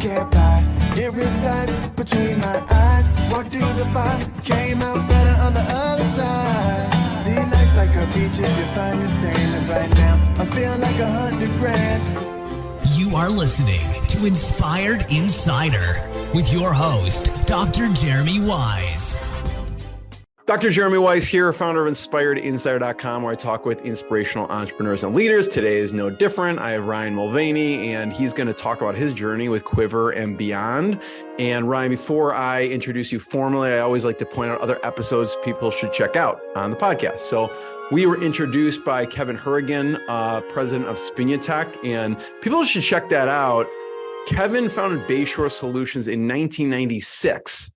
get by. It resides between my eyes. Walked through the fire, came out better on the other side. See, life's like a beach if you find the sand. And right now, I feel like 100 grand. You are listening to Inspired Insider with your host, Dr. Jeremy Wise. Dr. Jeremy Wise here, founder of InspiredInsider.com, where I talk with inspirational entrepreneurs and leaders. Today is no different. I have Ryan Mulvany, and he's going to talk about his journey with Quiver and beyond. And Ryan, before I introduce you formally, I always like to point out other episodes people should check out on the podcast. So we were introduced by Kevin Hurrigan, president of Spinutech, and people should check that out. Kevin founded Bayshore Solutions in 1996.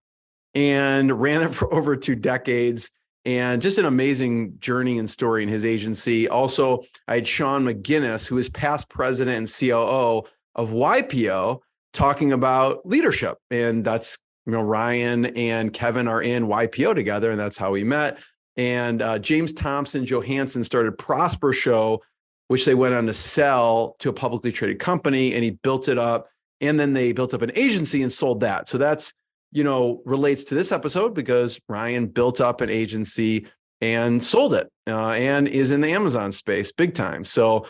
And ran it for over 2 decades, and just an amazing journey and story in his agency. Also, I had Sean McGinnis, who is past president and COO of YPO, talking about leadership. And that's, Ryan and Kevin are in YPO together, and that's how we met. And James Thompson Johansson started Prosper Show, which they went on to sell to a publicly traded company, and he built it up. And then they built up an agency and sold that. So that's relates to this episode because Ryan built up an agency and sold it and is in the Amazon space big time. So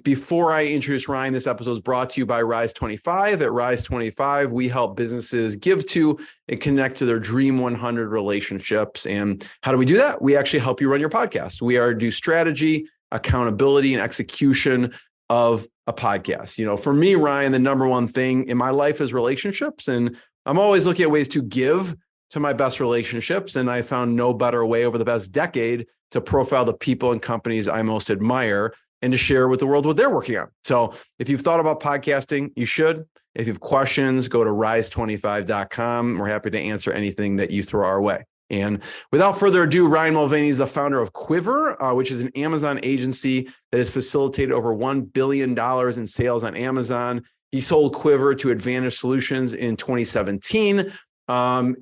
before I introduce Ryan, this episode is brought to you by Rise 25. At Rise 25, we help businesses give to and connect to their Dream 100 relationships. And how do we do that? We actually help you run your podcast. We do strategy, accountability, and execution of a podcast. For me, Ryan, the number one thing in my life is relationships, and I'm always looking at ways to give to my best relationships, and I found no better way over the past decade to profile the people and companies I most admire and to share with the world what they're working on. So if you've thought about podcasting, you should. If you have questions, go to rise25.com. We're happy to answer anything that you throw our way. And without further ado, Ryan Mulvany is the founder of Quiver, which is an Amazon agency that has facilitated over $1 billion in sales on Amazon. He sold Quiver to Advantage Solutions in 2017.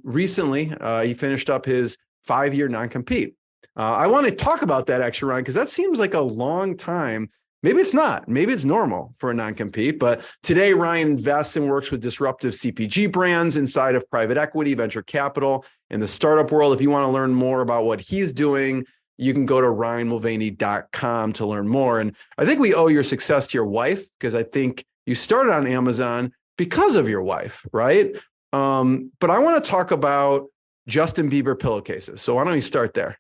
Recently, he finished up his 5-year non-compete. I want to talk about that actually, Ryan, because that seems like a long time. Maybe it's not. Maybe it's normal for a non-compete. But today, Ryan invests and works with disruptive CPG brands inside of private equity, venture capital, and the startup world. If you want to learn more about what he's doing, you can go to ryanmulvany.com to learn more. And I think we owe your success to your wife, because I think you started on Amazon because of your wife, right? But I want to talk about Justin Bieber pillowcases. So why don't you start there?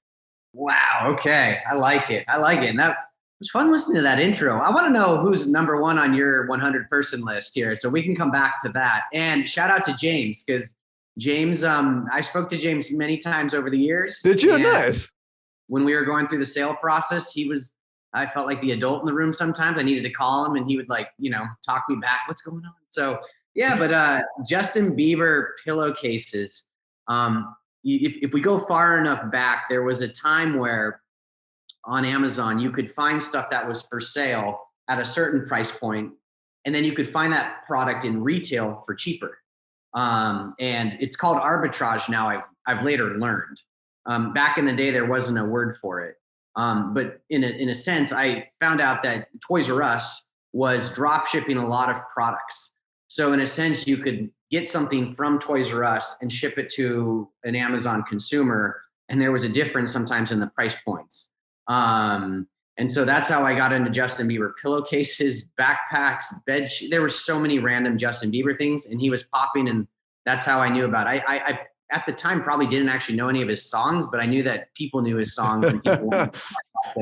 Wow. Okay. I like it. And that was fun listening to that intro. I want to know who's number one on your 100 person list here. So we can come back to that. And shout out to James, because James, I spoke to James many times over the years. Did you? Nice. When we were going through the sale process, I felt like the adult in the room sometimes. I needed to call him and he would talk me back. What's going on? So yeah, but Justin Bieber pillowcases. If we go far enough back, there was a time where on Amazon, you could find stuff that was for sale at a certain price point, and then you could find that product in retail for cheaper. And it's called arbitrage now, I've later learned. Back in the day, there wasn't a word for it. But in a sense, I found out that Toys R Us was drop shipping a lot of products. So in a sense, you could get something from Toys R Us and ship it to an Amazon consumer. And there was a difference sometimes in the price points. And so that's how I got into Justin Bieber pillowcases, backpacks, bed sheets. There were so many random Justin Bieber things, and he was popping, and that's how I knew about it. I at the time probably didn't actually know any of his songs, but I knew that people knew his songs and people wanted to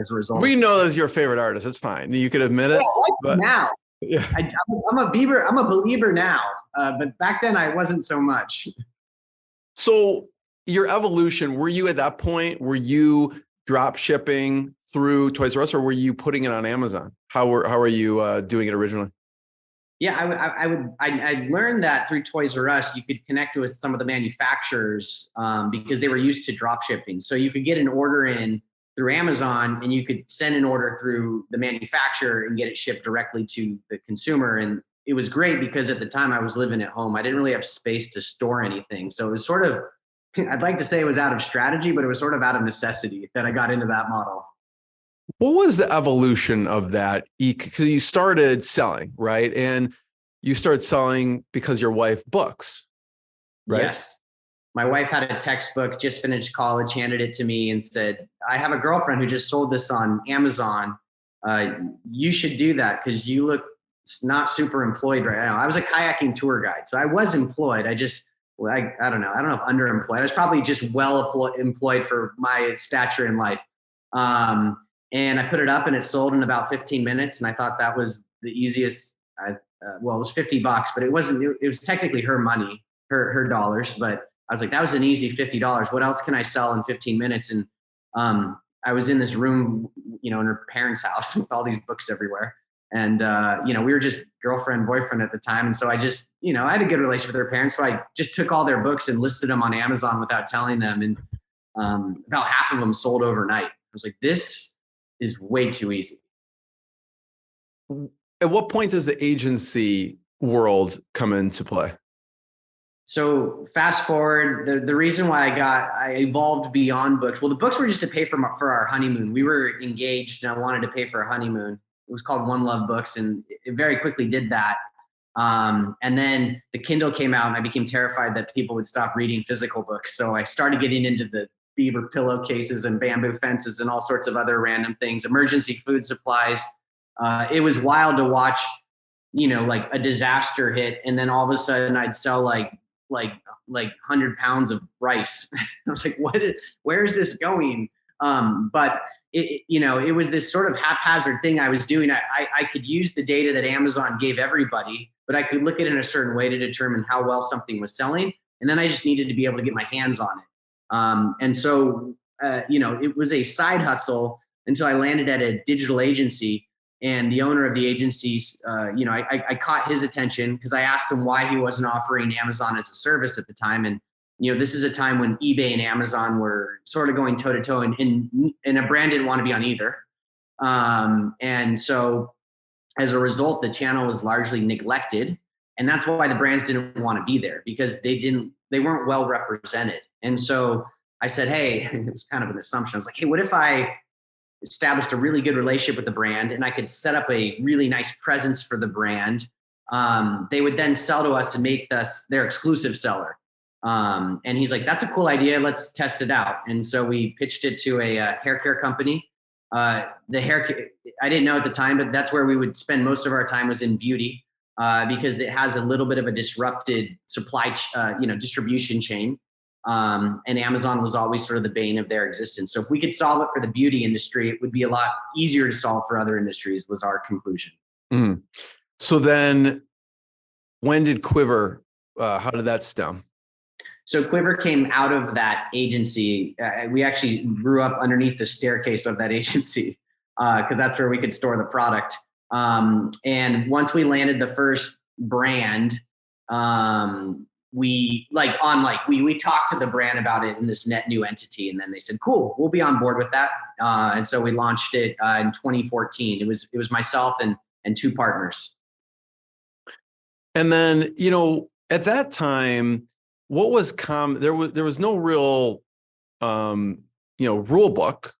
as a result. We know that's your favorite artist. It's fine. You could admit it. Yeah, but now. Yeah. I'm a believer now, but back then I wasn't so much. So your evolution, were you at that point, were you drop shipping through Toys R Us, or were you putting it on Amazon? How are you doing it originally? Yeah, I learned that through Toys R Us, you could connect with some of the manufacturers because they were used to drop shipping. So you could get an order in through Amazon, and you could send an order through the manufacturer and get it shipped directly to the consumer. And it was great because at the time I was living at home. I didn't really have space to store anything. So it was sort of, I'd like to say it was out of strategy, but it was sort of out of necessity that I got into that model. What was the evolution of that? Because you started selling, right? And you started selling because your wife books, right? Yes. My wife had a textbook, just finished college, handed it to me and said, I have a girlfriend who just sold this on Amazon. You should do that because you look not super employed right now. I was a kayaking tour guide, so I was employed. I don't know. I don't know if underemployed. I was probably just well employed for my stature in life. And I put it up and it sold in about 15 minutes. And I thought that was the easiest. Well, it was $50, but it wasn't, it was technically her money, her dollars. But I was like, that was an easy $50. What else can I sell in 15 minutes? And I was in this room, in her parents' house with all these books everywhere. And, we were just girlfriend, boyfriend at the time. And so I just, I had a good relationship with their parents. So I just took all their books and listed them on Amazon without telling them. And about half of them sold overnight. I was like, this is way too easy. At what point does the agency world come into play? So fast forward, the reason why I evolved beyond books. Well, the books were just to pay for our honeymoon. We were engaged and I wanted to pay for a honeymoon. It was called One Love Books and it very quickly did that. And then the Kindle came out and I became terrified that people would stop reading physical books. So I started getting into the beaver pillowcases and bamboo fences and all sorts of other random things, emergency food supplies. It was wild to watch, like a disaster hit. And then all of a sudden I'd sell like 100 pounds of rice. I was like, where is this going? But it was this sort of haphazard thing I was doing. I could use the data that Amazon gave everybody, but I could look at it in a certain way to determine how well something was selling. And then I just needed to be able to get my hands on it. And so, it was a side hustle until I landed at a digital agency. And the owner of the agencies, I caught his attention because I asked him why he wasn't offering Amazon as a service at the time. And, this is a time when eBay and Amazon were sort of going toe to toe and a brand didn't want to be on either. And so as a result, the channel was largely neglected. And that's why the brands didn't want to be there because they weren't well represented. And so I said, hey, it was kind of an assumption. I was like, hey, what if I established a really good relationship with the brand and I could set up a really nice presence for the brand? They would then sell to us and make us their exclusive seller. And he's like, that's a cool idea. Let's test it out. And so we pitched it to a hair care company. I didn't know at the time, but that's where we would spend most of our time was in beauty because it has a little bit of a disrupted distribution chain. And Amazon was always sort of the bane of their existence. So if we could solve it for the beauty industry, it would be a lot easier to solve for other industries was our conclusion. Mm. So then when did Quiver, how did that stem? So Quiver came out of that agency. We actually grew up underneath the staircase of that agency because that's where we could store the product. And once we landed the first brand, we talked to the brand about it in this net new entity. And then they said, cool, we'll be on board with that. And so we launched it in 2014. It was myself and two partners. And then, at that time, what was there was no real, rule book,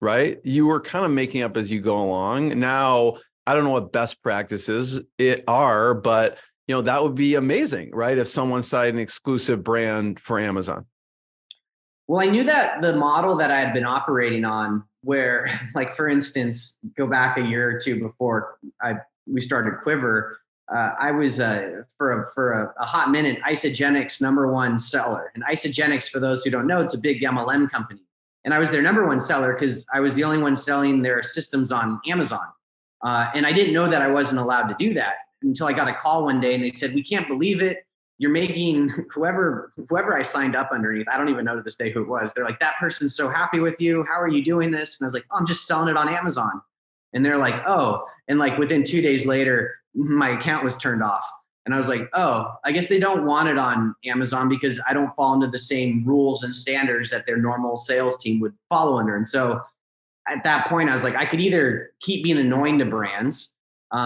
right? You were kind of making up as you go along. Now, I don't know what best practices are, but that would be amazing, right? If someone started an exclusive brand for Amazon. Well, I knew that the model that I had been operating on where, like, for instance, go back a year or two before we started Quiver, I was for a hot minute Isagenix #1 seller. And Isagenix, for those who don't know, it's a big MLM company. And I was their #1 seller because I was the only one selling their systems on Amazon. And I didn't know that I wasn't allowed to do that until I got a call one day and they said, we can't believe it. You're making whoever I signed up underneath. I don't even know to this day who it was. They're like, that person's so happy with you. How are you doing this? And I was like, oh, I'm just selling it on Amazon. And they're like, oh, and like within 2 days later, my account was turned off. And I was like, oh, I guess they don't want it on Amazon because I don't fall into the same rules and standards that their normal sales team would follow under. And so at that point, I was like, I could either keep being annoying to brands, or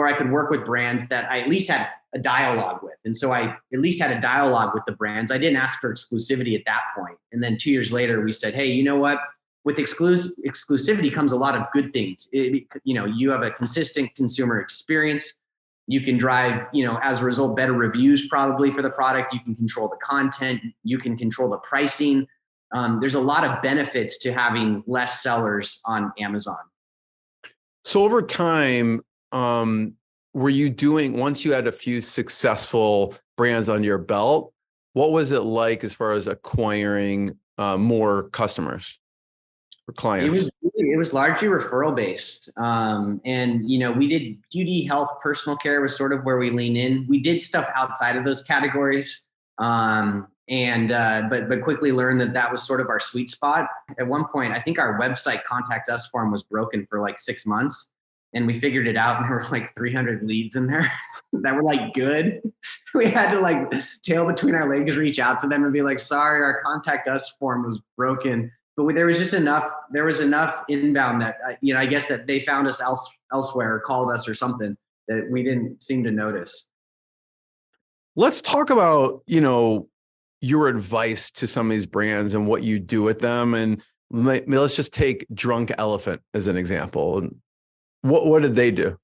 I could work with brands that I at least had a dialogue with. And so I at least had a dialogue with the brands. I didn't ask for exclusivity at that point. And then 2 years later, we said, hey, you know what? With exclusivity comes a lot of good things. You have a consistent consumer experience. You can drive, as a result, better reviews probably for the product. You can control the content. You can control the pricing. There's a lot of benefits to having less sellers on Amazon. So over time, were you doing, once you had a few successful brands under your belt, what was it like as far as acquiring more customers or clients? It was largely referral based. And, we did beauty, health, personal care was sort of where we lean in. We did stuff outside of those categories. But quickly learned that was sort of our sweet spot. At one point, I think our website contact us form was broken for like 6 months, and we figured it out, and there were like 300 leads in there that were like good. We had to like tail between our legs, reach out to them and be like, sorry, our contact us form was broken. But there was enough inbound that, I guess that they found us elsewhere or called us or something that we didn't seem to notice. Let's talk about, your advice to some of these brands and what you do with them. And let's just take Drunk Elephant as an example. What did they do?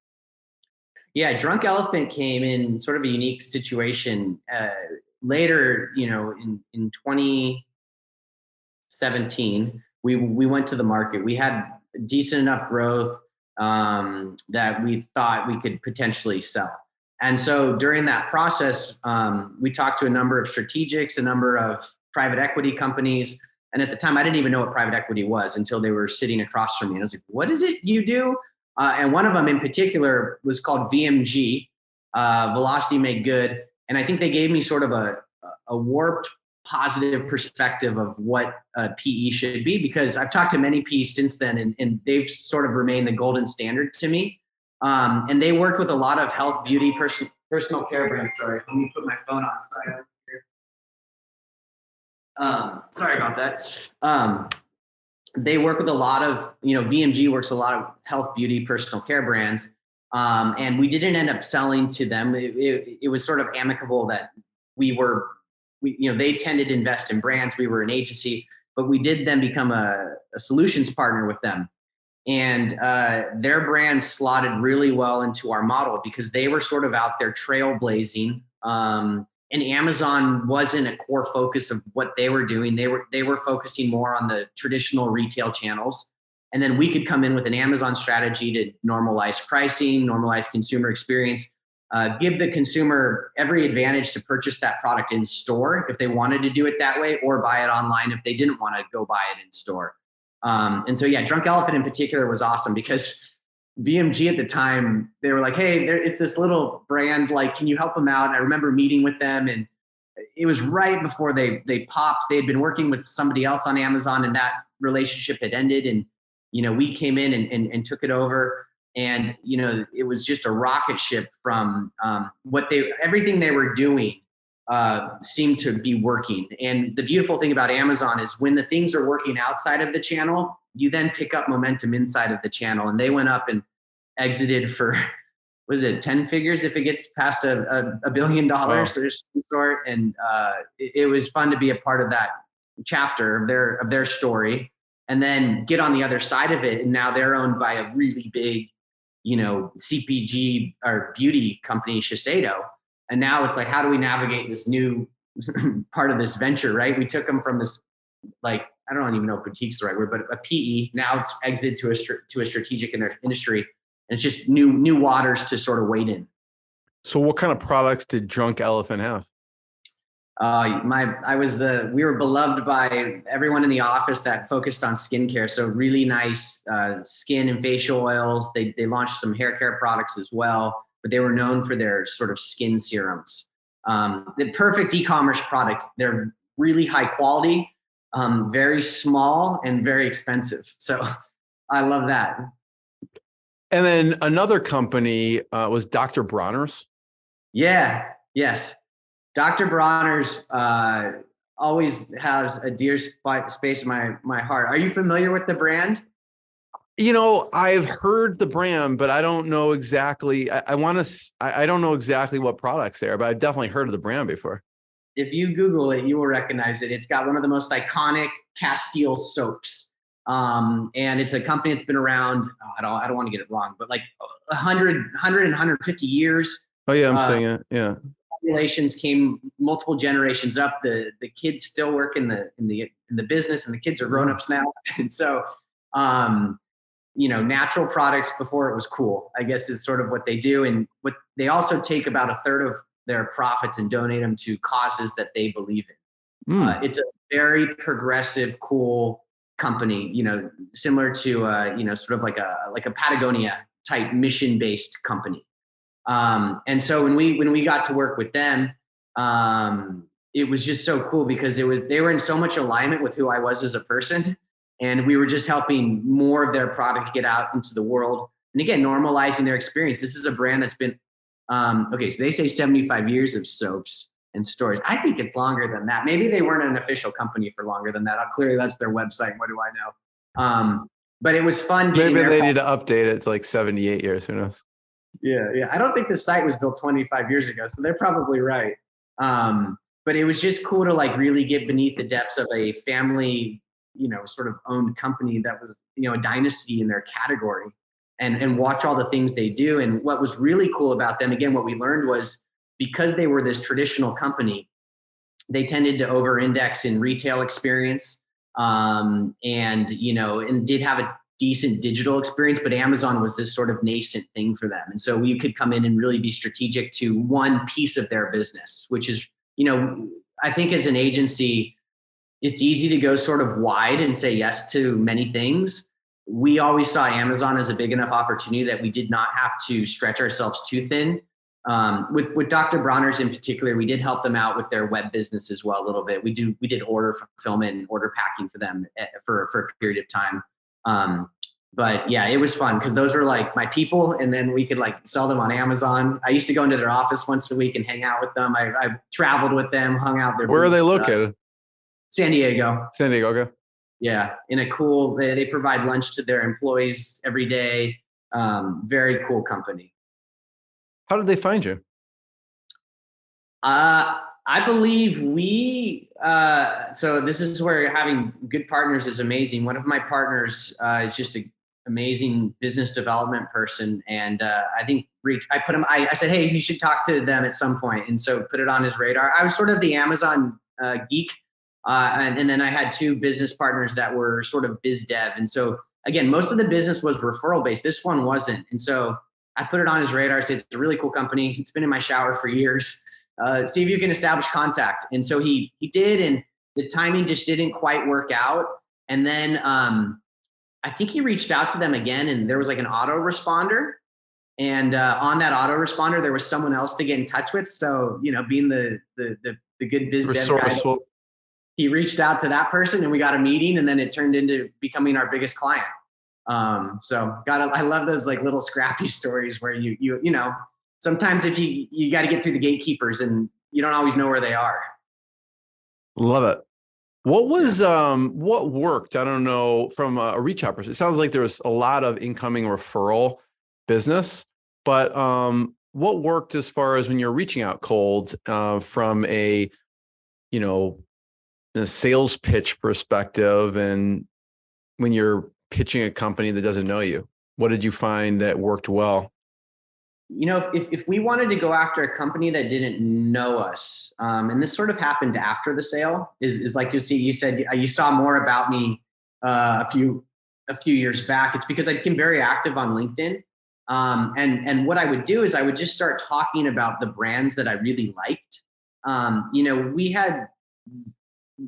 Yeah, Drunk Elephant came in sort of a unique situation later, in 2017, we went to the market. We had decent enough growth that we thought we could potentially sell. And so during that process, we talked to a number of strategics, a number of private equity companies. And at the time, I didn't even know what private equity was until they were sitting across from me. And I was like, what is it you do? And one of them in particular was called VMG, Velocity Make Good. And I think they gave me sort of a warped positive perspective of what PE should be, because I've talked to many PEs since then, and they've sort of remained the golden standard to me. And they worked with a lot of health, beauty, personal care brands. Sorry, let me put my phone on silent here. Sorry about that. They work with a lot of, VMG works a lot of health, beauty, personal care brands. And we didn't end up selling to them. It was sort of amicable that they tended to invest in brands. We were an agency, but we did then become a solutions partner with them. And their brand slotted really well into our model because they were sort of out there trailblazing. And Amazon wasn't a core focus of what they were doing. They were focusing more on the traditional retail channels. And then we could come in with an Amazon strategy to normalize pricing, normalize consumer experience, give the consumer every advantage to purchase that product in store if they wanted to do it that way, or buy it online if they didn't want to go buy it in store. And so, yeah, Drunk Elephant in particular was awesome because VMG at the time, they were like, hey, it's this little brand, like, can you help them out? And I remember meeting with them, and it was right before they popped. They had been working with somebody else on Amazon, and that relationship had ended. And, we came in and took it over. And, it was just a rocket ship from everything they were doing seemed to be working. And the beautiful thing about Amazon is when the things are working outside of the channel, you then pick up momentum inside of the channel. And they went up and exited for, was it 10 figures if it gets past a $1 billion or some sort. And it was fun to be a part of that chapter of their story, and then get on the other side of it. And now they're owned by a really big, CPG or beauty company, Shiseido. And now it's like, how do we navigate this new part of this venture, right? We took them from this, like, I don't even know if boutique's the right word, but a PE. Now it's exited to a strategic in their industry. And it's just new waters to sort of wade in. So what kind of products did Drunk Elephant have? We were beloved by everyone in the office that focused on skincare. So really nice skin and facial oils. They launched some hair care products as well, but they were known for their sort of skin serums. The perfect e-commerce products. They're really high quality, very small, and very expensive. So I love that. And then another company was Dr. Bronner's. Yeah. Yes. Dr. Bronner's always has a dear space in my heart. Are you familiar with the brand? I've heard the brand, but I don't know exactly. I don't know exactly what products they are, but I've definitely heard of the brand before. If you Google it, you will recognize it. It's got one of the most iconic Castile soaps. And it's a company that's been around, I don't want to get it wrong, but like 100 and 150 years. Oh yeah, I'm saying it. Yeah. Relations came multiple generations up. The kids still work in the business, and the kids are grown-ups now. And so, natural products before it was cool, I guess, is sort of what they do. And what they also take about a third of their profits and donate them to causes that they believe in. It's a very progressive, cool company, similar to, sort of like a Patagonia type mission-based company. And so when we got to work with them, it was just so cool because they were in so much alignment with who I was as a person. And we were just helping more of their product get out into the world. And again, normalizing their experience. This is a brand that's been, so they say 75 years of soaps and stories. I think it's longer than that. Maybe they weren't an official company for longer than that. Clearly that's their website. What do I know? But it was fun. Maybe they need to update it to like 78 years. Who knows? Yeah. I don't think the site was built 25 years ago, so they're probably right. But it was just cool to like really get beneath the depths of a family, sort of owned company that was, a dynasty in their category, and watch all the things they do. And what was really cool about them, again, what we learned was because they were this traditional company, they tended to over-index in retail experience, and did have a decent digital experience, but Amazon was this sort of nascent thing for them. And so we could come in and really be strategic to one piece of their business, which is, I think as an agency, it's easy to go sort of wide and say yes to many things. We always saw Amazon as a big enough opportunity that we did not have to stretch ourselves too thin. With Dr. Bronner's in particular, we did help them out with their web business as well a little bit. We did order fulfillment and order packing for them for a period of time. But yeah, it was fun because those were like my people, and then we could like sell them on Amazon. I used to go into their office once a week and hang out with them. I traveled with them, hung out there. Where are they located? San Diego. San Diego, okay. Yeah, in a cool, they provide lunch to their employees every day. Very cool company. How did they find you? I believe so this is where having good partners is amazing. One of my partners is just an amazing business development person. And I think I said, hey, you should talk to them at some point. And so put it on his radar. I was sort of the Amazon geek. And then I had two business partners that were sort of biz dev. And so again, most of the business was referral based. This one wasn't. And so I put it on his radar. I said, it's a really cool company. It's been in my shower for years. See if you can establish contact. And so he did, and the timing just didn't quite work out. And then I think he reached out to them again, and there was like an autoresponder. And on that autoresponder, there was someone else to get in touch with. So, being the good biz dev guy, he reached out to that person, and we got a meeting, and then it turned into becoming our biggest client. I love those like little scrappy stories where you sometimes if you got to get through the gatekeepers and you don't always know where they are. Love it. What was, what worked? I don't know, from a reach out perspective. It sounds like there was a lot of incoming referral business, but what worked as far as when you're reaching out cold from a sales pitch perspective, and when you're pitching a company that doesn't know you? What did you find that worked well? If we wanted to go after a company that didn't know us, and this sort of happened after the sale, is like you said, you saw more about me a few years back. It's because I became very active on LinkedIn. And what I would do is I would just start talking about the brands that I really liked.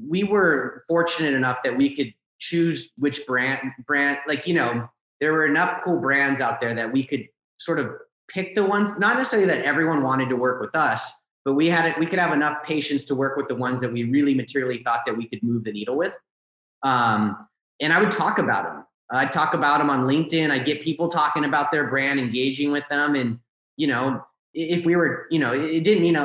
We were fortunate enough that we could choose which brand, there were enough cool brands out there that we could sort of pick the ones, not necessarily that everyone wanted to work with us, but we could have enough patience to work with the ones that we really materially thought that we could move the needle with. And I would talk about them. I'd talk about them on LinkedIn. I'd get people talking about their brand, engaging with them. And, if we were, it didn't mean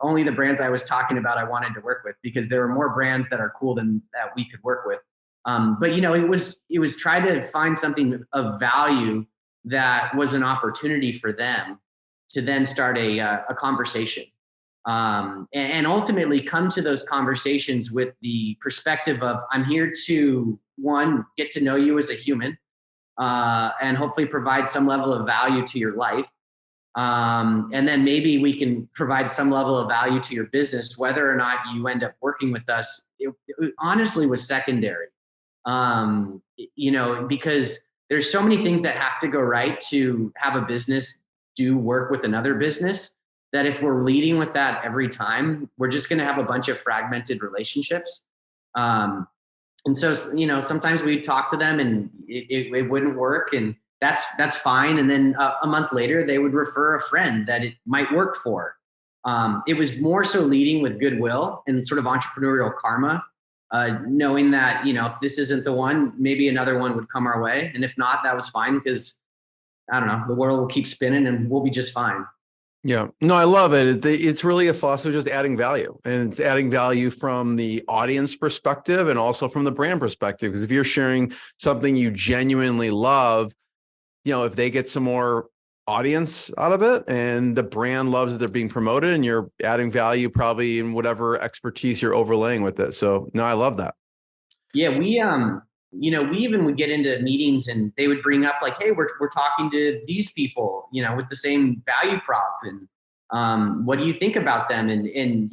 only the brands I was talking about I wanted to work with, because there were more brands that are cool than that we could work with. But it was try to find something of value that was an opportunity for them to then start a conversation, and ultimately come to those conversations with the perspective of, I'm here to, one, get to know you as a human, and hopefully provide some level of value to your life. And then maybe we can provide some level of value to your business. Whether or not you end up working with us, it honestly was secondary. Because there's so many things that have to go right to have a business do work with another business, that if we're leading with that every time, we're just going to have a bunch of fragmented relationships. And so, sometimes we talk to them and it wouldn't work, and that's fine. And then a month later, they would refer a friend that it might work for. It was more so leading with goodwill and sort of entrepreneurial karma, knowing that, if this isn't the one, maybe another one would come our way. And if not, that was fine, because I don't know, the world will keep spinning and we'll be just fine. Yeah, no, I love it. It's really a philosophy of just adding value, and it's adding value from the audience perspective and also from the brand perspective. Because if you're sharing something you genuinely love, if they get some more audience out of it and the brand loves that they're being promoted, and you're adding value probably in whatever expertise you're overlaying with it. So no, I love that. Yeah, we even would get into meetings and they would bring up like, hey, we're talking to these people, with the same value prop, and what do you think about them? And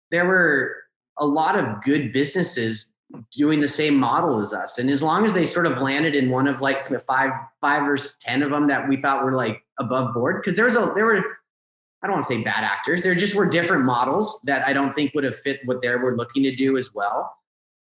there were a lot of good businesses doing the same model as us. And as long as they sort of landed in one of like the five or 10 of them that we thought were like above board, because there were, I don't want to say bad actors, there just were different models that I don't think would have fit what they were looking to do as well.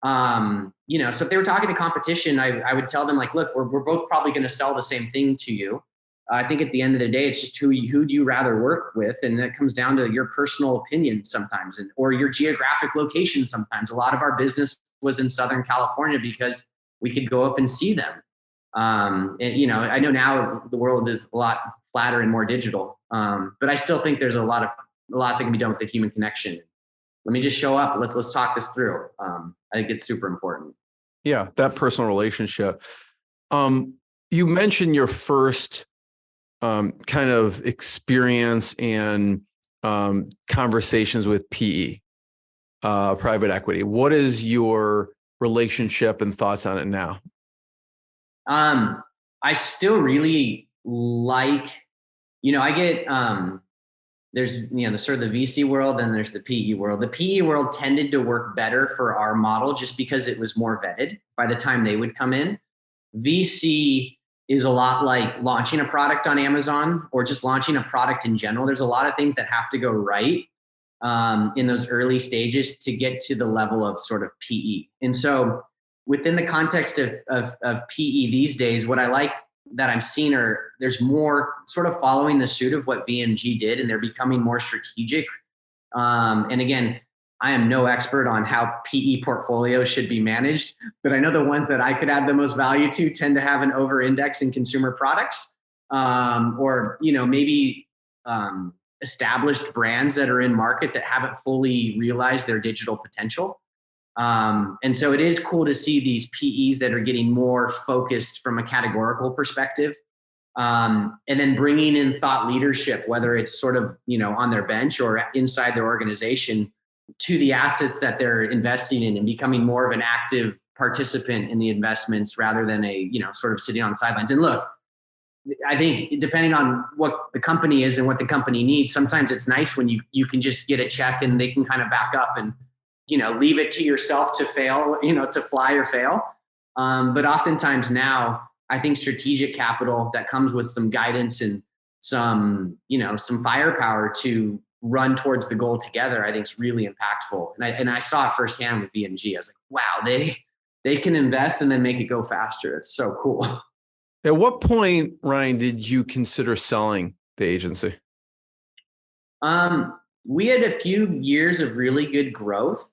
So if they were talking to competition, I would tell them like, look, we're both probably going to sell the same thing to you. I think at the end of the day, it's just who do you rather work with? And that comes down to your personal opinion sometimes, or your geographic location. Sometimes a lot of our business was in Southern California because we could go up and see them. I know now the world is a lot flatter and more digital. But I still think there's a lot that can be done with the human connection. Let me just show up. Let's talk this through. I think it's super important. Yeah, that personal relationship. You mentioned your first kind of experience and conversations with PE, private equity. What is your relationship and thoughts on it now? I still really like, I get there's the sort of the VC world, and there's the PE world. The PE world tended to work better for our model just because it was more vetted by the time they would come in. VC is a lot like launching a product on Amazon or just launching a product in general. There's a lot of things that have to go right in those early stages to get to the level of sort of PE. And so within the context of PE these days, what I like that I'm seeing there's more sort of following the suit of what BMG did, and they're becoming more strategic. And again, I am no expert on how PE portfolios should be managed, but I know the ones that I could add the most value to tend to have an over-index in consumer products, or maybe established brands that are in market that haven't fully realized their digital potential. And so it is cool to see these PEs that are getting more focused from a categorical perspective, and then bringing in thought leadership, whether it's sort of, on their bench or inside their organization, to the assets that they're investing in, and becoming more of an active participant in the investments rather than a, sort of sitting on the sidelines. And look, I think depending on what the company is and what the company needs, sometimes it's nice when you can just get a check and they can kind of back up and leave it to yourself to fail, to fly or fail. But oftentimes now, I think strategic capital that comes with some guidance and some firepower to run towards the goal together, I think is really impactful. And I saw it firsthand with BMG. I was like, wow, they can invest and then make it go faster. It's so cool. At what point, Ryan, did you consider selling the agency? We had a few years of really good growth.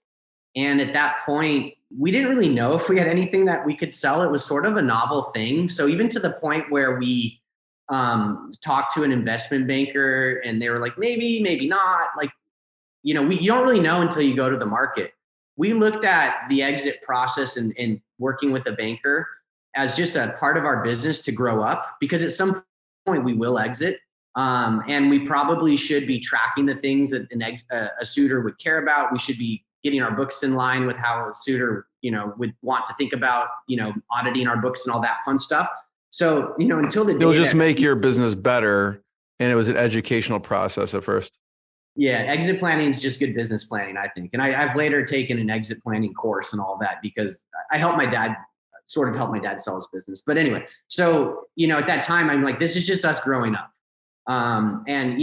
And at that point, we didn't really know if we had anything that we could sell. It was sort of a novel thing. So even to the point where we talked to an investment banker and they were like, maybe not. Like, you don't really know until you go to the market. We looked at the exit process and working with a banker as just a part of our business to grow up, because at some point we will exit. And we probably should be tracking the things that a suitor would care about. We should be getting our books in line with how a suitor, would want to think about, auditing our books and all that fun stuff. So, until the day it'll just make your business better And it was an educational process at first. Yeah, exit planning is just good business planning, I think. And I've later taken an exit planning course and all that because I helped my dad, sort of helped my dad sell his business. But anyway, so, at that time, I'm like, this is just us growing up. And,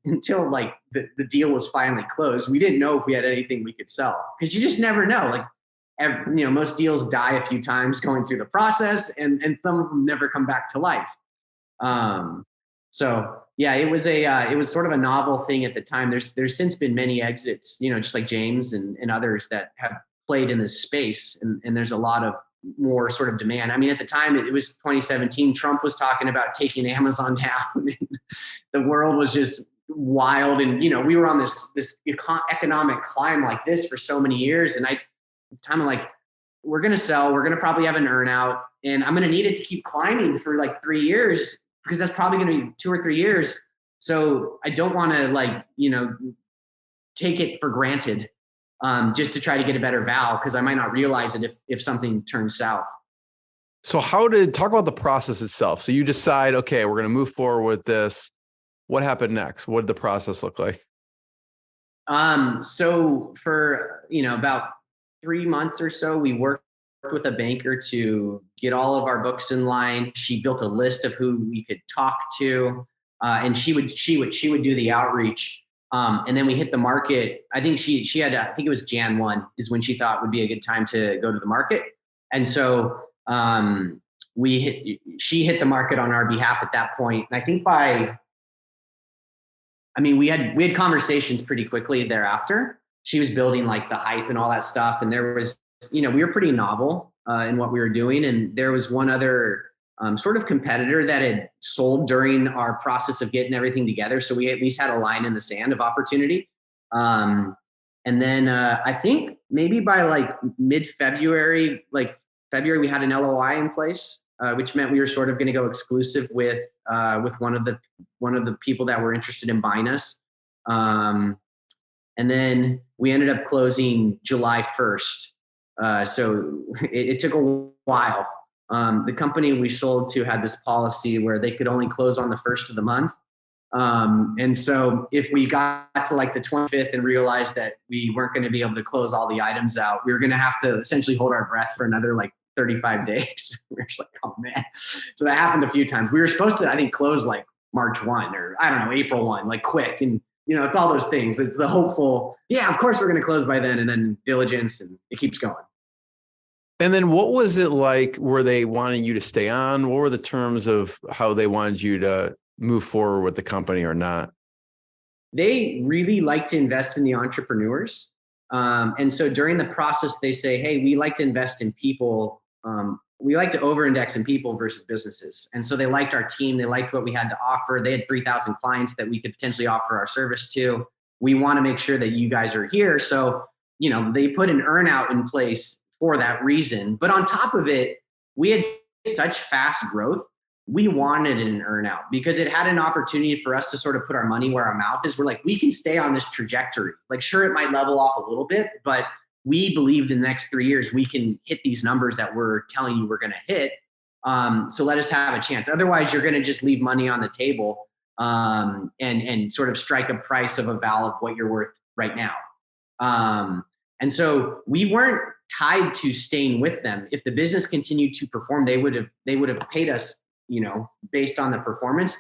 until like the deal was finally closed, we didn't know if we had anything we could sell, because you just never know. Like, most deals die a few times going through the process, and some of them never come back to life. So yeah, it was sort of a novel thing at the time. There's since been many exits, just like James and others that have played in this space, and there's a lot of more sort of demand. I mean, at the time it was 2017, Trump was talking about taking Amazon down. The world was just wild. And, we were on this economic climb like this for so many years. And at the time I'm like, we're going to sell, we're going to probably have an earnout, and I'm going to need it to keep climbing for like 3 years, because that's probably going to be 2 or 3 years. So I don't want to take it for granted, just to try to get a better val, because I might not realize it if something turns south. So talk about the process itself. So you decide, okay, we're going to move forward with this. What happened next? What did the process look like? So for, about 3 months or so, we worked with a banker to get all of our books in line. She built a list of who we could talk to, and she would do the outreach. And then we hit the market. I think she had, I think it was Jan 1 is when she thought would be a good time to go to the market. And so she hit the market on our behalf at that point. And I think we had conversations pretty quickly thereafter. She was building like the hype and all that stuff. And there was, we were pretty novel in what we were doing. And there was one other sort of competitor that had sold during our process of getting everything together. So we at least had a line in the sand of opportunity. And then I think maybe by like mid-February, we had an LOI in place, which meant we were sort of going to go exclusive with one of the people that were interested in buying us. And then we ended up closing July 1st. So it took a while. The company we sold to had this policy where they could only close on the first of the month. And so if we got to like the 25th and realized that we weren't going to be able to close all the items out, we were going to have to essentially hold our breath for another like 35 days. We were just like, oh man. So that happened a few times. We were supposed to, I think, close like March 1 or I don't know, April 1, like quick. And it's all those things. It's the hopeful, yeah, of course we're going to close by then, and then diligence, and it keeps going. And then what was it like? Were they wanting you to stay on? What were the terms of how they wanted you to move forward with the company or not? They really like to invest in the entrepreneurs. And so during the process, they say, hey, we like to invest in people. We like to over-index in people versus businesses. And so they liked our team. They liked what we had to offer. They had 3,000 clients that we could potentially offer our service to. We want to make sure that you guys are here. So, they put an earnout in place for that reason. But on top of it, we had such fast growth. We wanted an earnout because it had an opportunity for us to sort of put our money where our mouth is. We're like, we can stay on this trajectory. Like, sure, it might level off a little bit, but we believe in the next 3 years, we can hit these numbers that we're telling you we're going to hit. So let us have a chance. Otherwise, you're going to just leave money on the table and sort of strike a price of a val of what you're worth right now. And so we weren't tied to staying with them. If the business continued to perform, they would have paid us, based on the performance.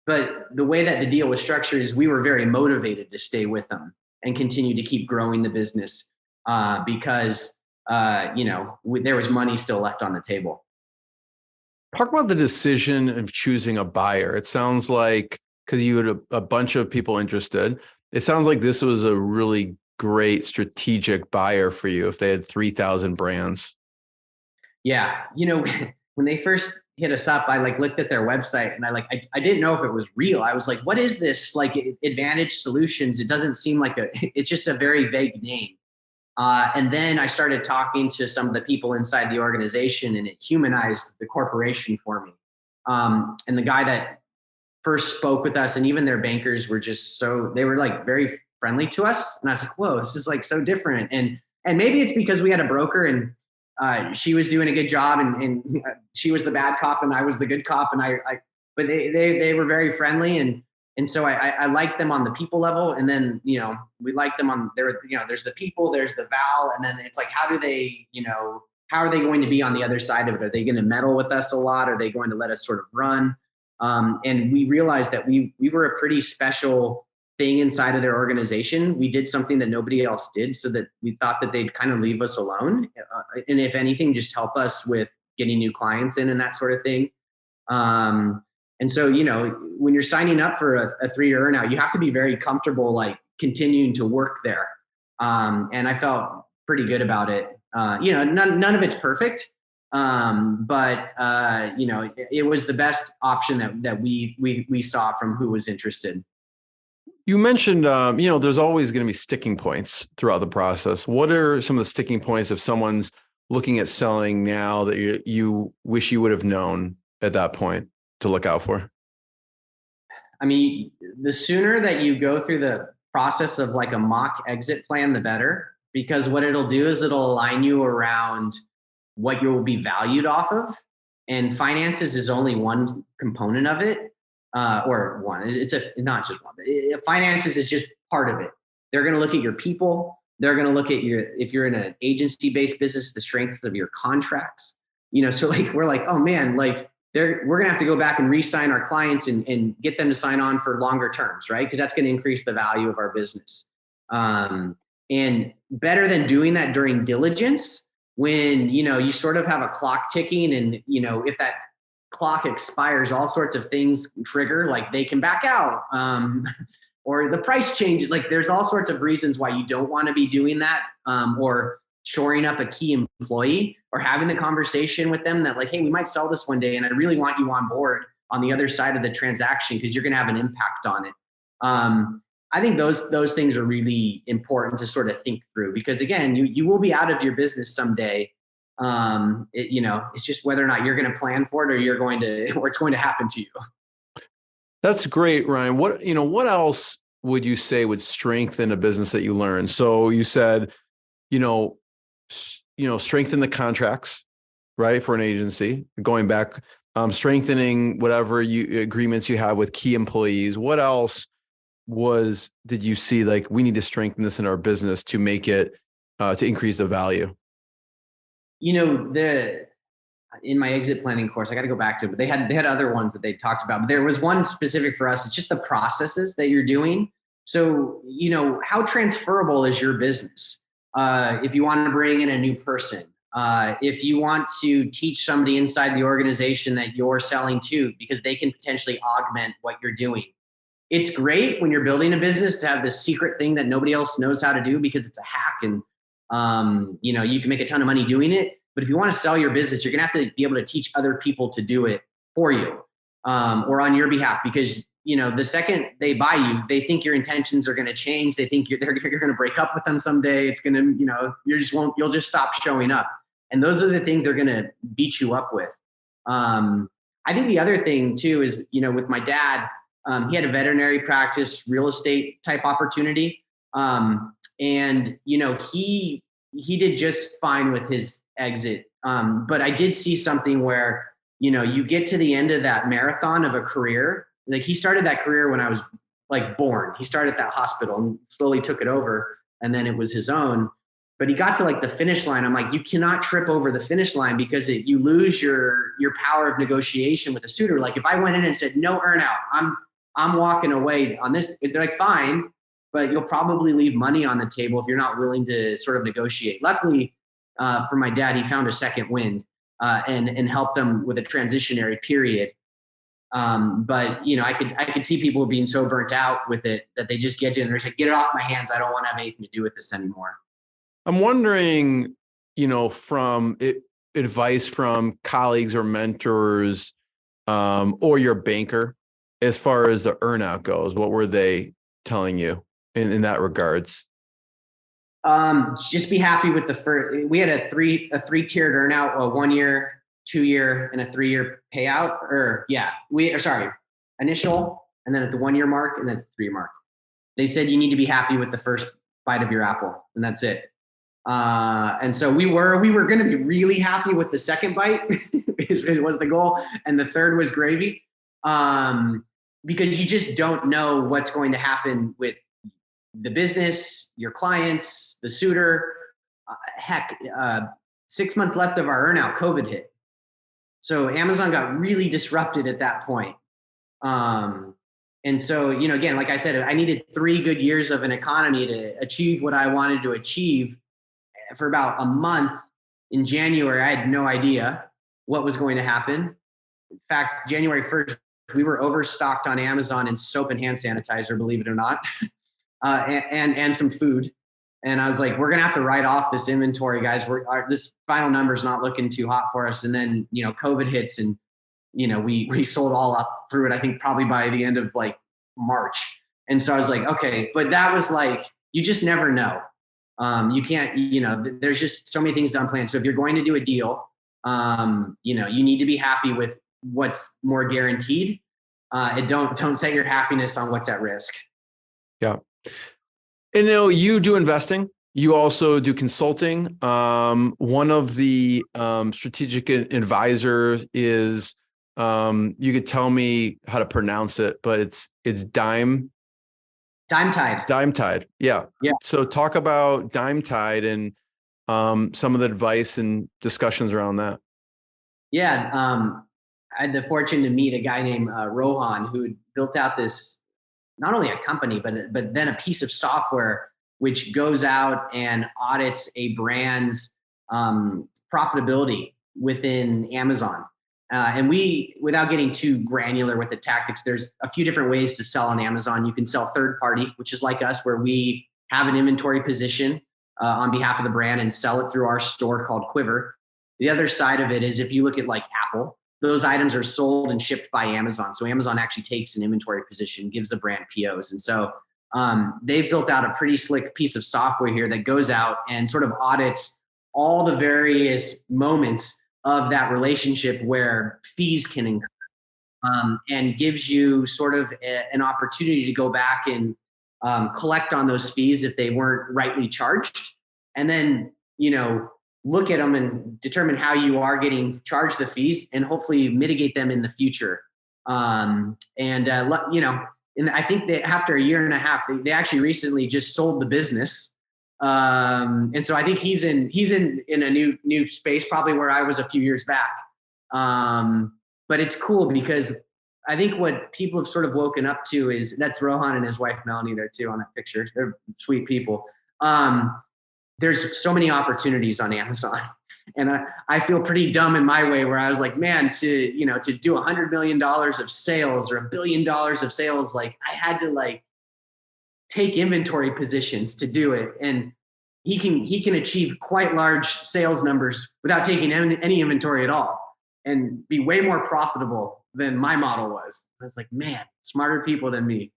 But the way that the deal was structured is we were very motivated to stay with them and continue to keep growing the business because there was money still left on the table. Talk about the decision of choosing a buyer. It sounds like, because you had a bunch of people interested, it sounds like this was a really great strategic buyer for you if they had 3,000 brands. Yeah. When they first hit us up, I looked at their website and I didn't know if it was real. I was like, what is this? Like Advantage Solutions? It doesn't seem like it's just a very vague name. And then I started talking to some of the people inside the organization, and it humanized the corporation for me. And the guy that first spoke with us, and even their bankers were they were like very friendly to us. And I was like, whoa, this is like so different. And maybe it's because we had a broker and she was doing a good job and she was the bad cop and I was the good cop. And I but they were very friendly, and so I liked them on the people level, and then we liked them on there. There's the people, there's the Val, and then it's like, how are they going to be on the other side of it? Are they going to meddle with us a lot? Are they going to let us sort of run? And we realized that we were a pretty special thing inside of their organization. We did something that nobody else did, so that we thought that they'd kind of leave us alone, and if anything, just help us with getting new clients in and that sort of thing. And so, when you're signing up for a 3-year earnout, you have to be very comfortable, like, continuing to work there. And I felt pretty good about it. None of it's perfect, but it was the best option that we saw from who was interested. You mentioned, there's always going to be sticking points throughout the process. What are some of the sticking points if someone's looking at selling now that you wish you would have known at that point to look out for? I mean, the sooner that you go through the process of like a mock exit plan, the better, because what it'll do is it'll align you around what you'll be valued off of. And finances is only one component of it, or one. It's not just one. Finances is just part of it. They're going to look at your people. They're going to look at if you're in an agency-based business, the strengths of your contracts. So like we're like, oh man, like we're going to have to go back and re-sign our clients and get them to sign on for longer terms, right? Because that's going to increase the value of our business. And better than doing that during diligence, when you sort of have a clock ticking, and if that clock expires, all sorts of things trigger, like they can back out, or the price changes. Like there's all sorts of reasons why you don't want to be doing that, or shoring up a key employee, or having the conversation with them that like, hey, we might sell this one day, and I really want you on board on the other side of the transaction because you're going to have an impact on it. I think those things are really important to sort of think through, because again, you will be out of your business someday. It's just whether or not you're going to plan for it, or it's going to happen to you. That's great, Ryan. What else would you say would strengthen a business that you learned? So you said, strengthen the contracts, right? For an agency, going back, strengthening whatever agreements you have with key employees. What else did you see, like, we need to strengthen this in our business to make it, to increase the value? In my exit planning course, I got to go back to it, but they had other ones that they talked about, but there was one specific for us. It's just the processes that you're doing. So, how transferable is your business? If you want to bring in a new person, if you want to teach somebody inside the organization that you're selling to, because they can potentially augment what you're doing. It's great when you're building a business to have this secret thing that nobody else knows how to do because it's a hack, and you can make a ton of money doing it. But if you want to sell your business, you're going to have to be able to teach other people to do it for you, or on your behalf, because the second they buy you, they think your intentions are going to change. They think you're going to break up with them someday. It's going to, you'll just stop showing up. And those are the things they're going to beat you up with. I think the other thing too is, with my dad, he had a veterinary practice, real estate type opportunity. And he did just fine with his exit. But I did see something where, you get to the end of that marathon of a career. Like he started that career when I was like born. He started at that hospital and slowly took it over, and then it was his own. But he got to like the finish line. I'm like, you cannot trip over the finish line, because you lose your power of negotiation with a suitor. Like if I went in and said, no earnout, I'm walking away on this, they're like, fine, but you'll probably leave money on the table if you're not willing to sort of negotiate. Luckily, for my dad, he found a second wind, and helped him with a transitionary period. But I could see people being so burnt out with it that they just get to it and they're like, get it off my hands. I don't want to have anything to do with this anymore. I'm wondering, from advice from colleagues or mentors, or your banker, as far as the earnout goes, what were they telling you in that regards? Just be happy with the first. We had a three-tiered earnout, a 1 year, 2 year, and a 3 year payout. Initial, and then at the 1 year mark, and then the 3 year mark. They said you need to be happy with the first bite of your apple, and that's it. And so we were going to be really happy with the second bite. It was the goal, and the third was gravy. because you just don't know what's going to happen with the business, your clients, the suitor. Heck, 6 months left of our earnout, COVID hit. So Amazon got really disrupted at that point. And so, again, like I said, I needed 3 good years of an economy to achieve what I wanted to achieve. For about a month in January, I had no idea what was going to happen. In fact, January 1st, we were overstocked on Amazon in soap and hand sanitizer, believe it or not, and some food. And I was like, we're going to have to write off this inventory, guys. This final number is not looking too hot for us. And then, COVID hits, and, we sold all up through it, I think probably by the end of like March. And so I was like, okay, but that was like, you just never know. You can't, there's just so many things unplanned. So if you're going to do a deal, you need to be happy with what's more guaranteed. And don't set your happiness on what's at risk. Yeah. And you do investing. You also do consulting. One of the strategic advisors is, you could tell me how to pronounce it, but it's Dime Tide. Yeah. Yeah. So talk about Dime Tide and some of the advice and discussions around that. Yeah. I had the fortune to meet a guy named Rohan, who had built out this, not only a company, but then a piece of software which goes out and audits a brand's profitability within Amazon. And without getting too granular with the tactics, there's a few different ways to sell on Amazon. You can sell third party, which is like us, where we have an inventory position on behalf of the brand and sell it through our store called Quiver. The other side of it is if you look at like Apple, those items are sold and shipped by Amazon. So Amazon actually takes an inventory position, gives the brand POs. And so they've built out a pretty slick piece of software here that goes out and sort of audits all the various moments of that relationship where fees can incur, and gives you sort of an opportunity to go back and collect on those fees if they weren't rightly charged. And then, look at them and determine how you are getting charged the fees and hopefully mitigate them in the future. I think that after a year and a half, they actually recently just sold the business. And so I think he's in a new space, probably where I was a few years back. But it's cool because I think what people have sort of woken up to is that's Rohan and his wife, Melanie, there too on that picture. They're sweet people. There's so many opportunities on Amazon, and I feel pretty dumb in my way where I was like, man, to do $100 million of sales or $1 billion of sales, like I had to like take inventory positions to do it. And he can achieve quite large sales numbers without taking any inventory at all and be way more profitable than my model was. I was like, man, smarter people than me.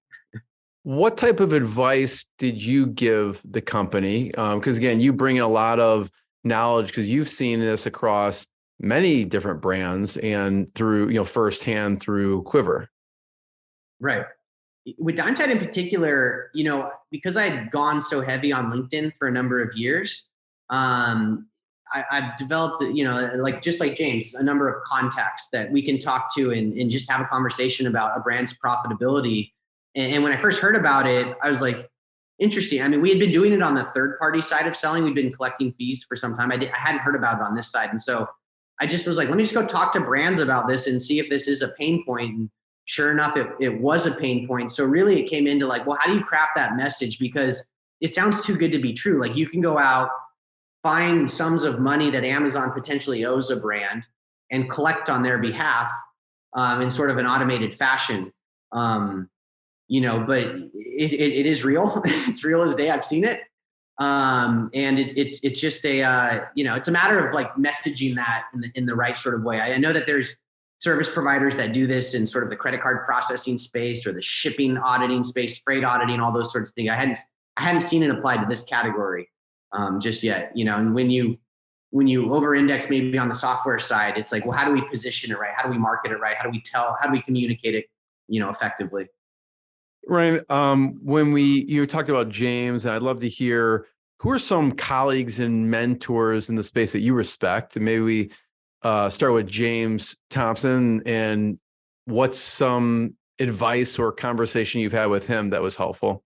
What type of advice did you give the company? Because again, you bring in a lot of knowledge because you've seen this across many different brands and through, firsthand through Quiver. Right. With Dime Tide in particular, because I had gone so heavy on LinkedIn for a number of years, I've developed, just like James, a number of contacts that we can talk to and just have a conversation about a brand's profitability. And when I first heard about it, I was like, interesting. I mean, we had been doing it on the third party side of selling. We'd been collecting fees for some time. I hadn't heard about it on this side. And so I just was like, let me just go talk to brands about this and see if this is a pain point. And sure enough, it was a pain point. So really it came into like, well, how do you craft that message? Because it sounds too good to be true. Like you can go out, find sums of money that Amazon potentially owes a brand and collect on their behalf in sort of an automated fashion. But it is real. It's real as day. I've seen it. And it's just it's a matter of like messaging that in the right sort of way. I know that there's service providers that do this in sort of the credit card processing space or the shipping auditing space, freight auditing, all those sorts of things. I hadn't seen it applied to this category just yet, and when you over-index maybe on the software side, it's like, well, how do we position it right? How do we market it right? How do we communicate it, effectively? Ryan, when you talked about James, and I'd love to hear who are some colleagues and mentors in the space that you respect, and maybe we start with James Thompson and what's some advice or conversation you've had with him that was helpful?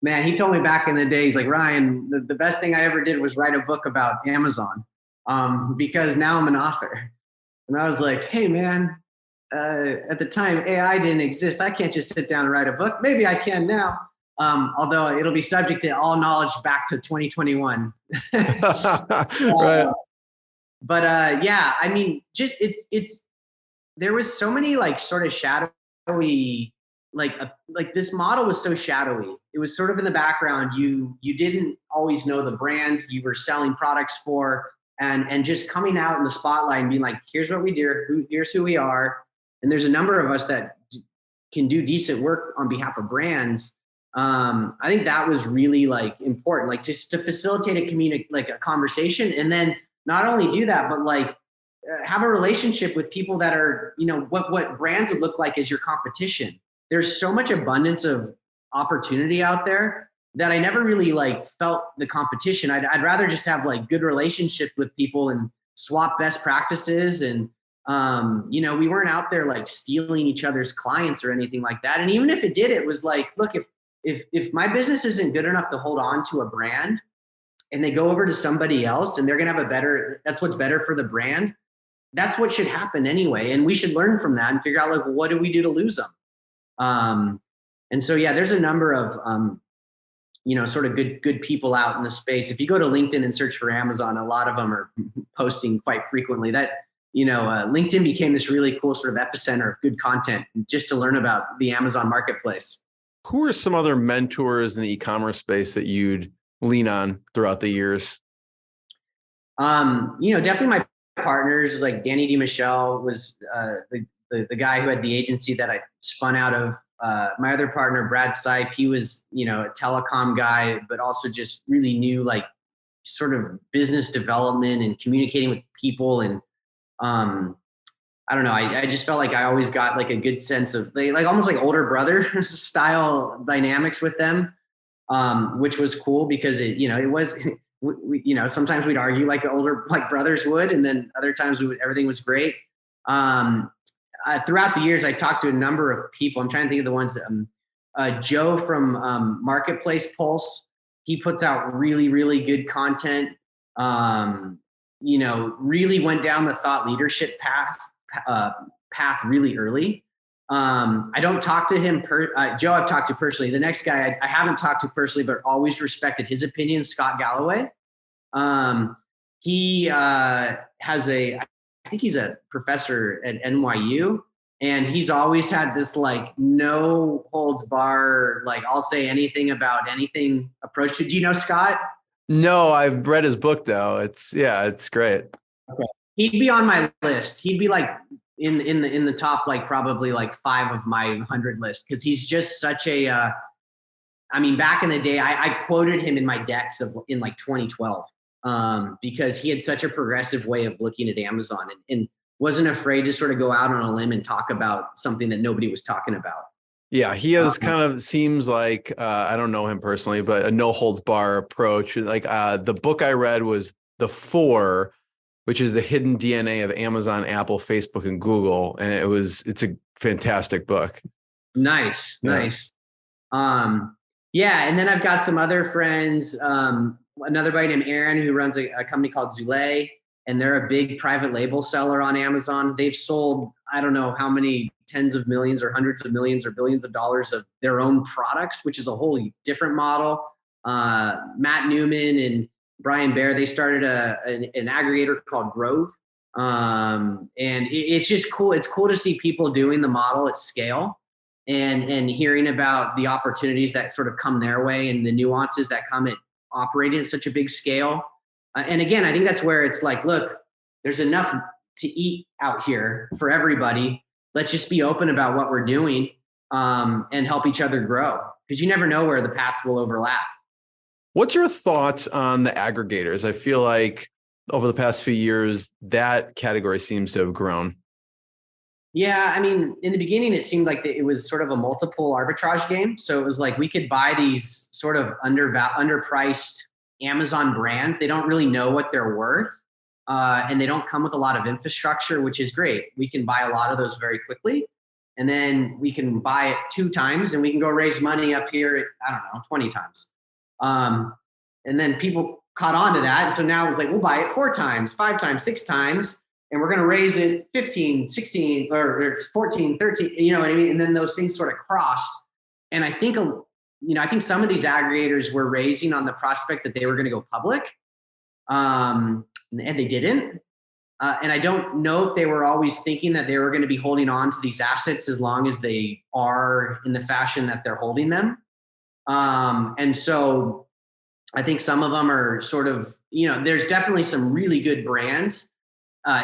Man, he told me back in the day, he's like, Ryan, the best thing I ever did was write a book about Amazon, because now I'm an author. And I was like, hey, man, at the time, AI didn't exist. I can't just sit down and write a book. Maybe I can now, although it'll be subject to all knowledge back to 2021. Right. But yeah, I mean, just there was so many like sort of shadowy, like this model was so shadowy. It was sort of in the background. You didn't always know the brand you were selling products for, and just coming out in the spotlight and being like, here's what we do, here's who we are. And there's a number of us that can do decent work on behalf of brands. I think that was really like important, like just to facilitate a conversation, and then not only do that, but like have a relationship with people that are, what brands would look like as your competition. There's so much abundance of opportunity out there that I never really like felt the competition. I'd rather just have like good relationships with people and swap best practices. And, we weren't out there like stealing each other's clients or anything like that. And even if it did, it was like, look, if my business isn't good enough to hold on to a brand and they go over to somebody else and they're going to have that's what's better for the brand. That's what should happen anyway. And we should learn from that and figure out like, what do we do to lose them? And so, yeah, there's a number of, sort of good people out in the space. If you go to LinkedIn and search for Amazon, a lot of them are posting quite frequently. That, LinkedIn became this really cool sort of epicenter of good content just to learn about the Amazon marketplace. Who are some other mentors in the e-commerce space that you'd lean on throughout the years? Definitely my partners, like Danny DiMichele was the guy who had the agency that I spun out of. My other partner, Brad Sipe, he was, a telecom guy, but also just really knew like sort of business development and communicating with people. And I don't know, I just felt like I always got like a good sense of like almost like older brother style dynamics with them, which was cool because it was, sometimes we'd argue like brothers would, and then other times everything was great. Throughout the years, I talked to a number of people. I'm trying to think of the ones that, Joe from Marketplace Pulse, he puts out really, really good content. Really went down the thought leadership path really early. I don't talk to him, Joe I've talked to personally. The next guy I haven't talked to personally, but always respected his opinion, Scott Galloway. He I think he's a professor at NYU, and he's always had this like no holds bar, like I'll say anything about anything approach. Do you know Scott? No, I've read his book though. It's great. Okay. He'd be on my list. He'd be like in the top, like probably like 5 of my 100 list. Cause he's just such a, back in the day, I quoted him in my decks in like 2012. Because he had such a progressive way of looking at Amazon and wasn't afraid to sort of go out on a limb and talk about something that nobody was talking about. Yeah, he has kind of seems like, I don't know him personally, but a no holds bar approach. Like the book I read was The 4, which is the hidden DNA of Amazon, Apple, Facebook, and Google. And it's a fantastic book. Nice. Yeah. And then I've got some other friends, another guy named Aaron who runs a company called Zule, and they're a big private label seller on Amazon. They've sold, I don't know how many tens of millions or hundreds of millions or billions of dollars of their own products, which is a wholly different model. Matt Newman and Brian Baer, they started an aggregator called Grove. And it's just cool. It's cool to see people doing the model at scale and hearing about the opportunities that sort of come their way and the nuances that come at operating at such a big scale. And again, I think that's where it's like, look, there's enough to eat out here for everybody. Let's just be open about what we're doing and help each other grow, because you never know where the paths will overlap. What's your thoughts on the aggregators? I feel like over the past few years, that category seems to have grown. Yeah, in the beginning, it seemed like it was sort of a multiple arbitrage game. So it was like we could buy these sort of underpriced Amazon brands. They don't really know what they're worth, and they don't come with a lot of infrastructure, which is great. We can buy a lot of those very quickly. and then we can buy it 2 times and we can go raise money up here, I don't know, 20 times. And then people caught on to that. And so now it's like, we'll buy it 4 times, 5 times, 6 times, and we're going to raise it 15, 16, or 14, 13, you know what I mean? And then those things sort of crossed. And I think, I think some of these aggregators were raising on the prospect that they were going to go public. And they didn't. And I don't know if they were always thinking that they were going to be holding on to these assets as long as they are in the fashion that they're holding them. And so I think some of them are sort of, there's definitely some really good brands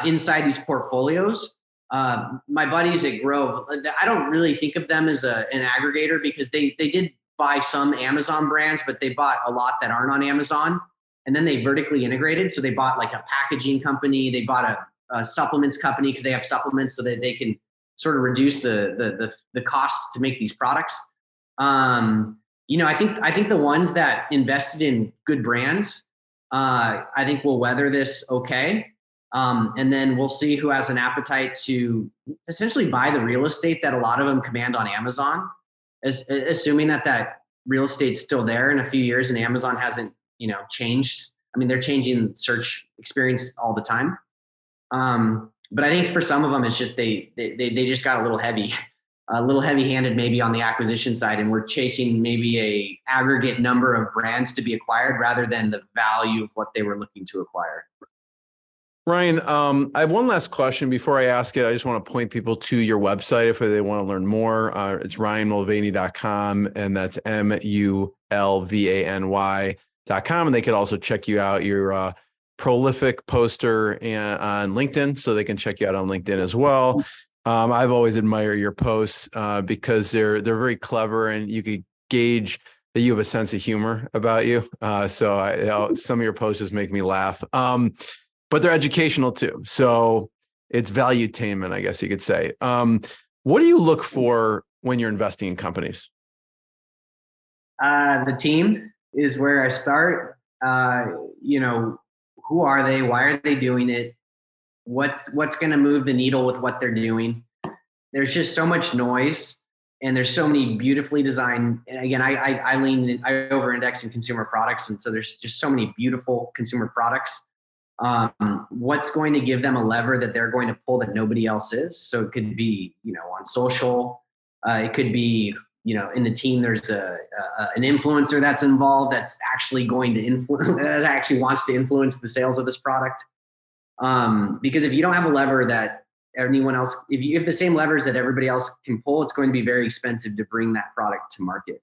inside these portfolios. My buddies at Grove, I don't really think of them as an aggregator because they did buy some Amazon brands, but they bought a lot that aren't on Amazon. And then they vertically integrated. So they bought like a packaging company. They bought a supplements company because they have supplements so that they can sort of reduce the costs to make these products. I think the ones that invested in good brands, I think will weather this okay. And then we'll see who has an appetite to essentially buy the real estate that a lot of them command on Amazon, assuming that real estate's still there in a few years and Amazon hasn't, changed. I mean, they're changing search experience all the time. But I think for some of them, it's just, they just got a little heavy-handed maybe on the acquisition side. And we're chasing maybe a aggregate number of brands to be acquired rather than the value of what they were looking to acquire. Ryan, I have one last question before I ask it. I just want to point people to your website if they want to learn more. It's ryanmulvany.com, and that's MULVANY.com. And they could also check you out. You're a prolific poster on LinkedIn, so they can check you out on LinkedIn as well. I've always admired your posts because they're very clever, and you could gauge that you have a sense of humor about you. So some of your posts just make me laugh. But they're educational too. So it's valuetainment, I guess you could say. What do you look for when you're investing in companies? The team is where I start. Who are they? Why are they doing it? What's going to move the needle with what they're doing? There's just so much noise, and there's so many beautifully designed. And again, I over-index in consumer products, and so there's just so many beautiful consumer products. What's going to give them a lever that they're going to pull that nobody else is? So it could be, on social. It could be, in the team, there's an influencer that's involved that's actually going to that actually wants to influence the sales of this product. Because if you don't have a lever that anyone else, if you have the same levers that everybody else can pull, it's going to be very expensive to bring that product to market.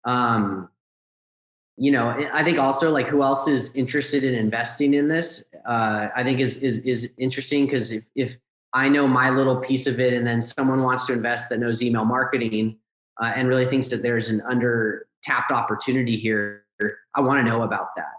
I think also like who else is interested in investing in this, I think is interesting, because if I know my little piece of it and then someone wants to invest that knows email marketing and really thinks that there's an under-tapped opportunity here, I want to know about that.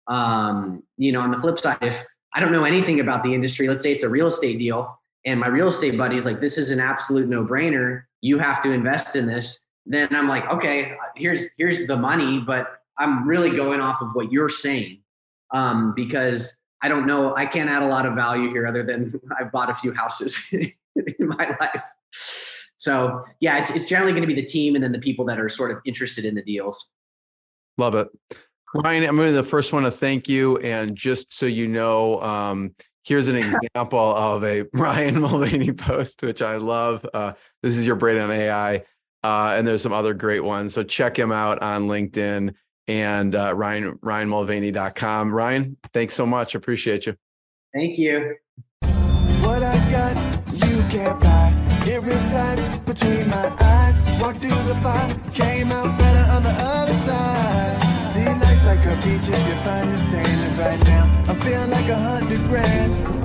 On the flip side, if I don't know anything about the industry, let's say it's a real estate deal and my real estate buddy's like, this is an absolute no-brainer, you have to invest in this, then I'm like, okay, here's the money, but I'm really going off of what you're saying, because I don't know, I can't add a lot of value here other than I've bought a few houses in my life. So yeah, it's generally going to be the team and then the people that are sort of interested in the deals. Love it. Ryan, I'm going to be the first one to thank you. And just so you know, here's an example of a Ryan Mulvany post, which I love. This is your brain on AI. And there's some other great ones. So check him out on LinkedIn and ryanmulvany.com. Ryan, thanks so much. Appreciate you. Thank you. What I got, you can't buy. It resides between my eyes. Walked through the fire, came out better on the other side. See, life's like a beach if you find the sailing right now. I'm feeling like $100 grand.